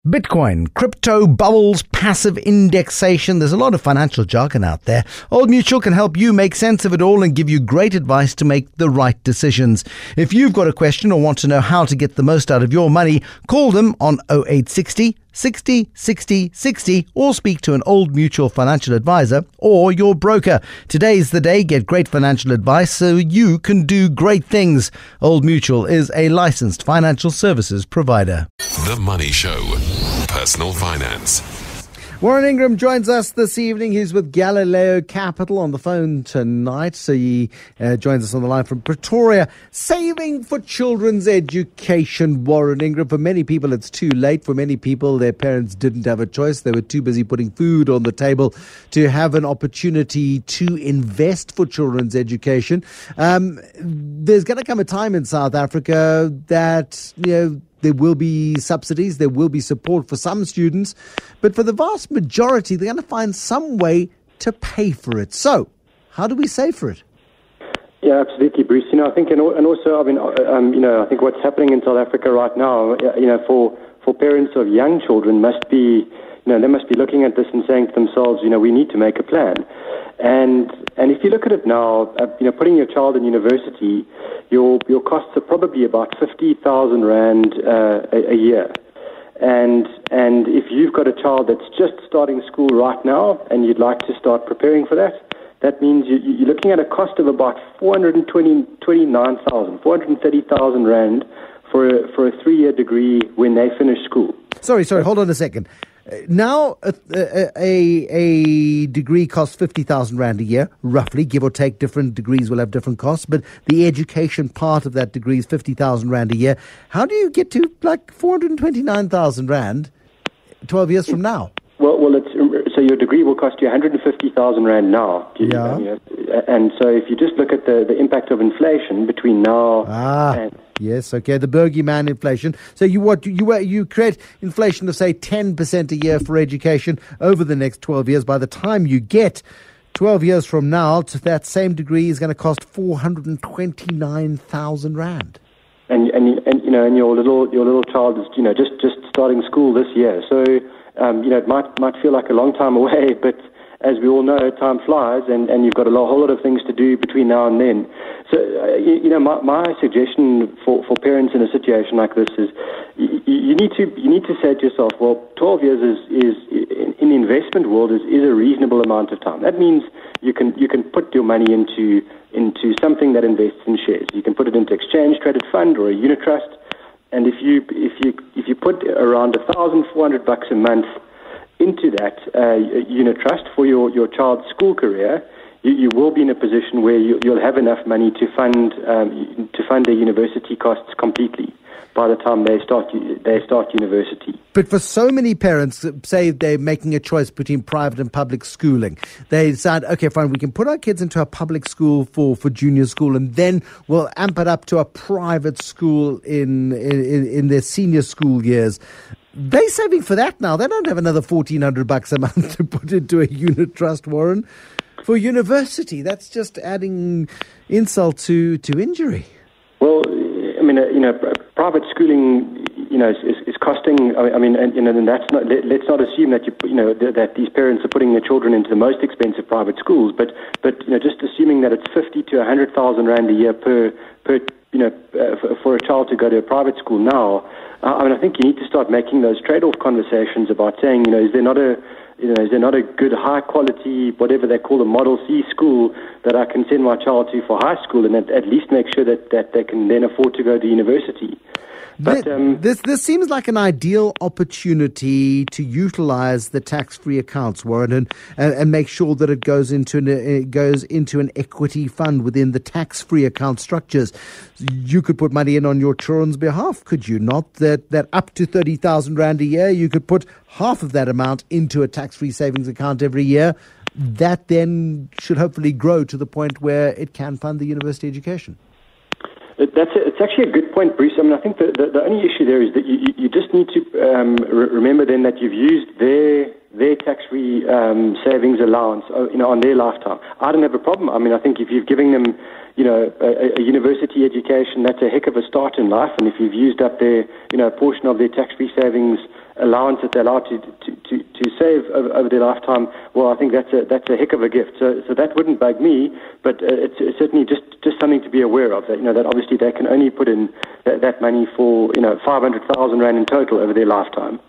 Bitcoin, crypto, bubbles, passive indexation. There's a lot of financial jargon out there. Old Mutual can help you make sense of it all and give you great advice to make the right decisions. If you've got a question or want to know how to get the most out of your money, call them on 0860 60 60 60 or speak to an Old Mutual financial advisor or your broker. Today's the day. Get great financial advice so you can do great things. Old Mutual is a licensed financial services provider. The Money Show. Personal finance. Warren Ingram joins us this evening. He's with Galileo Capital on the phone tonight. So he joins us on the line from Pretoria. Saving for children's education, Warren Ingram. For many people, it's too late. For many people, their parents didn't have a choice. They were too busy putting food on the table to have an opportunity to invest for children's education. There's going to come a time in South Africa that, there will be subsidies, there will be support for some students, but for the vast majority, they're going to find some way to pay for it. So, how do we save for it? Yeah, absolutely, Bruce. I think, and also, I think what's happening in South Africa right now, for parents of young children must be, they must be looking at this and saying to themselves, we need to make a plan. And if you look at it now, putting your child in university, your costs are probably about 50,000 rand a year. And if you've got a child that's just starting school right now and you'd like to start preparing for that, that means you're looking at a cost of about 430,000 rand for a 3-year degree when they finish school. Sorry, hold on a second. Now, a degree costs 50,000 rand a year, roughly, give or take. Different degrees will have different costs, but the education part of that degree is 50,000 rand a year. How do you get to like 429,000 rand 12 years from now? Well, so your degree will cost you 150,000 rand now. Yeah. And so if you just look at the impact of inflation between now and... Yes, okay, the bogeyman inflation. So you create inflation of, say, 10% a year for education over the next 12 years. By the time you get 12 years from now, to that same degree is going to cost 429,000 rand. And your little child is just starting school this year. So it might feel like a long time away, but as we all know, time flies, and you've got a whole lot of things to do between now and then. So, my suggestion for parents in a situation like this is you need to say to yourself, well, 12 years is in the investment world is a reasonable amount of time. That means you can put your money into something that invests in shares. You can put it into exchange traded fund or a unit trust, and if you put around $1,400 a month into that unit trust for your child's school career, you will be in a position where you'll have enough money to fund their university costs completely by the time they start university. But for so many parents, say they're making a choice between private and public schooling, they decide, okay, fine, we can put our kids into a public school for junior school, and then we'll amp it up to a private school in their senior school years. They're saving for that now. They don't have another $1,400 a month to put into a unit trust, Warren. For university, that's just adding insult to injury. Well, private schooling, is costing. And that's not. Let's not assume that that these parents are putting their children into the most expensive private schools. But just assuming that it's 50 to 100,000 rand a year per for a child to go to a private school now. I think you need to start making those trade-off conversations about saying, is there not a good high-quality, whatever they call a Model C school that I can send my child to for high school, and at least make sure that they can then afford to go to university. But this seems like an ideal opportunity to utilize the tax-free accounts, Warren, and make sure that it goes into an equity fund within the tax-free account structures. You could put money in on your children's behalf, could you not? That up to 30,000 rand a year, you could put half of that amount into a tax-free savings account every year. That then should hopefully grow to the point where it can fund the university education. It's actually a good point, Bruce. I think the only issue there is that you just need to remember then that you've used their tax-free savings allowance on their lifetime. I don't have a problem. I think if you're giving them a university education, that's a heck of a start in life. And if you've used up a portion of their tax-free savings allowance that they're allowed to save over their lifetime, well, I think that's a heck of a gift. So that wouldn't bug me, but it's certainly just something to be aware of. That that obviously they can only put in that money for 500,000 rand in total over their lifetime.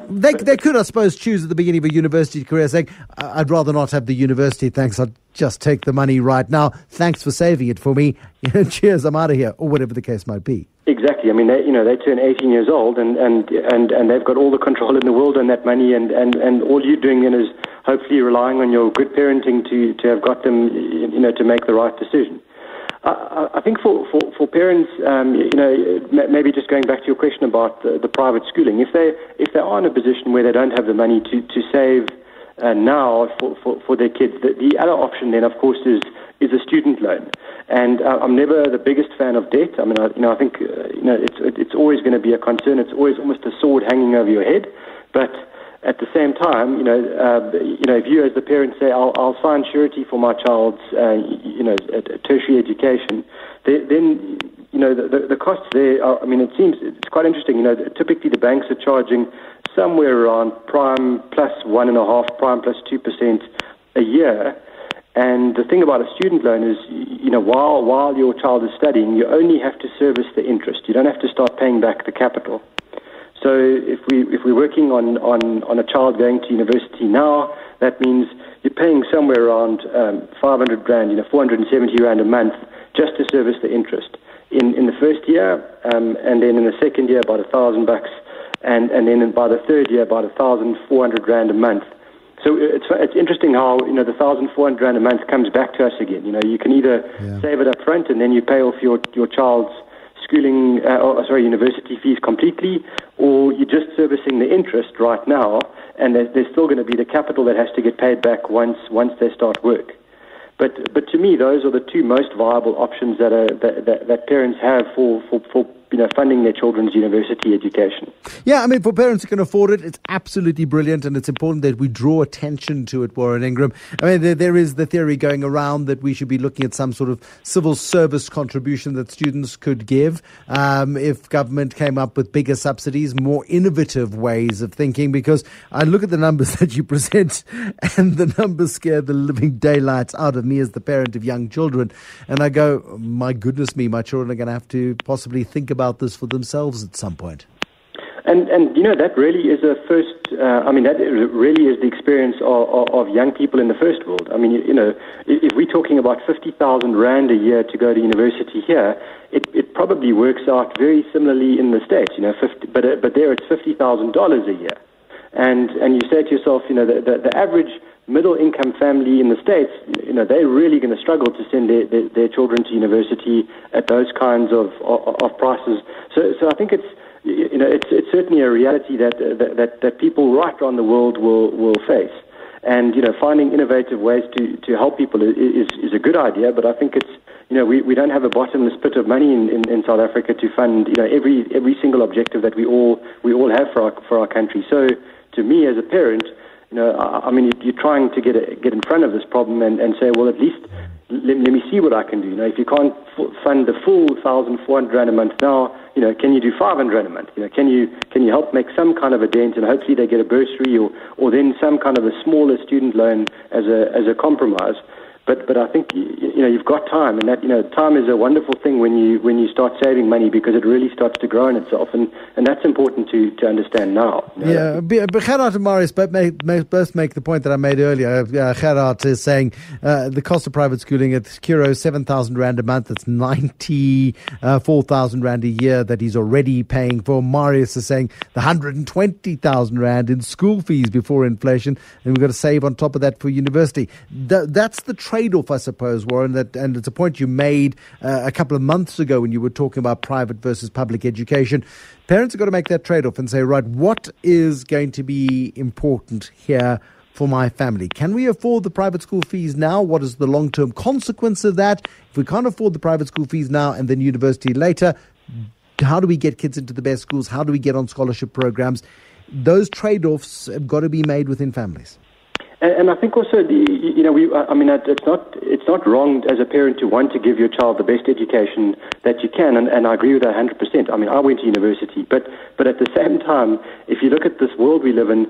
They could, I suppose, choose at the beginning of a university career saying, I'd rather not have the university, thanks, I'll just take the money right now. Thanks for saving it for me. Cheers, I'm out of here, or whatever the case might be. Exactly. I mean, they turn 18 years old and they've got all the control in the world on that money, and all you're doing then is hopefully relying on your good parenting to have got them, to make the right decision. I think for parents, maybe just going back to your question about the private schooling, if they are in a position where they don't have the money to save now for their kids, the other option then, of course, is a student loan. And I'm never the biggest fan of debt. I mean, I think it's always going to be a concern. It's always almost a sword hanging over your head. But at the same time, if you as the parent say, I'll sign surety for my child's, tertiary education, then the costs there are, it's quite interesting. Typically the banks are charging somewhere around prime plus 1.5%, prime plus 2% a year. And the thing about a student loan is, while your child is studying, you only have to service the interest. You don't have to start paying back the capital. So if we're working on a child going to university now, that means you're paying somewhere around 500 rand, 470 rand a month just to service the interest. In the first year, and then in the second year about $1,000, and then by the third year about 1,400 rand a month. So it's interesting how the 1,400 rand a month comes back to us again. You can either save it up front and then you pay off your child's schooling, university fees completely, or you're just servicing the interest right now, and there's still going to be the capital that has to get paid back once they start work. But to me, those are the two most viable options that parents have for funding their children's university education. Yeah, for parents who can afford it, it's absolutely brilliant, and it's important that we draw attention to it, Warren Ingram. There is the theory going around that we should be looking at some sort of civil service contribution that students could give if government came up with bigger subsidies, more innovative ways of thinking, because I look at the numbers that you present and the numbers scare the living daylights out of me as the parent of young children, and I go, my goodness me, my children are going to have to possibly think about this for themselves at some point. And that really is a first. That really is the experience of young people in the first world. If we're talking about 50,000 rand a year to go to university here, it probably works out very similarly in the States. But there it's $50,000 a year, and you say to yourself, the average middle-income family in the States, they're really going to struggle to send their children to university at those kinds of prices. So I think it's certainly a reality that people right around the world will face. And finding innovative ways to help people is a good idea. But I think it's we don't have a bottomless pit of money in South Africa to fund every single objective that we all have for our country. So to me as a parent, you're trying to get in front of this problem and say, well, at least let me see what I can do. If you can't fund the full 1,400 rand a month now, can you do 500 rand a month? Can you help make some kind of a dent, and hopefully they get a bursary or then some kind of a smaller student loan as a compromise. But I think you've got time, and that time is a wonderful thing when you start saving money, because it really starts to grow in itself, and that's important to understand now. Yeah, but Gerard and Marius both make the point that I made earlier. Gerard is saying the cost of private schooling at Kiro 7,000 rand a month. That's 94,000 rand a year that he's already paying for. Marius is saying the 120,000 rand in school fees before inflation, and we've got to save on top of that for university. That's the trade-off, I suppose, Warren, and it's a point you made a couple of months ago when you were talking about private versus public education. Parents have got to make that trade-off and say, right, what is going to be important here for my family? Can we afford the private school fees now? What is the long-term consequence of that? If we can't afford the private school fees now and then university later, how do we get kids into the best schools? How do we get on scholarship programs? Those trade-offs have got to be made within families. And I think also, it's not wrong as a parent to want to give your child the best education that you can, and I agree with that 100%. I mean, I went to university, but at the same time, if you look at this world we live in,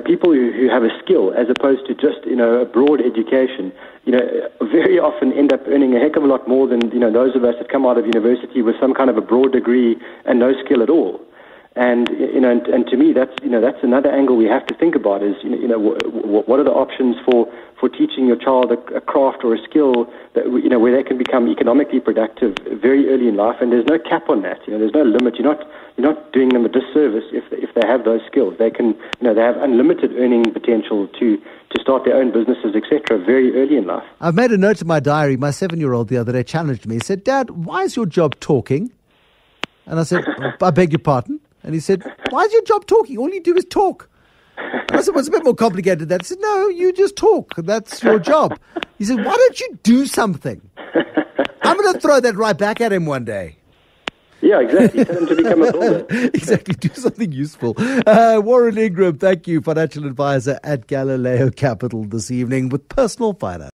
people who have a skill as opposed to just, a broad education, very often end up earning a heck of a lot more than, those of us that come out of university with some kind of a broad degree and no skill at all. And to me, that's another angle we have to think about is what are the options for teaching your child a craft or a skill that where they can become economically productive very early in life, and there's no cap on that. There's no limit. You're not doing them a disservice if they have those skills. They can they have unlimited earning potential to start their own businesses, etc. very early in life. I've made a note in my diary. My 7-year-old the other day challenged me. He said, "Dad, why is your job talking?" And I said, "I beg your pardon." And he said, "Why is your job talking? All you do is talk." And I said, "Well, it's a bit more complicated than that." He said, "No, you just talk. That's your job." He said, "Why don't you do something?" I'm going to throw that right back at him one day. Yeah, exactly. Tell him to become a builder. Exactly. Do something useful. Warren Ingram, thank you, financial advisor at Galileo Capital this evening with Personal Finance.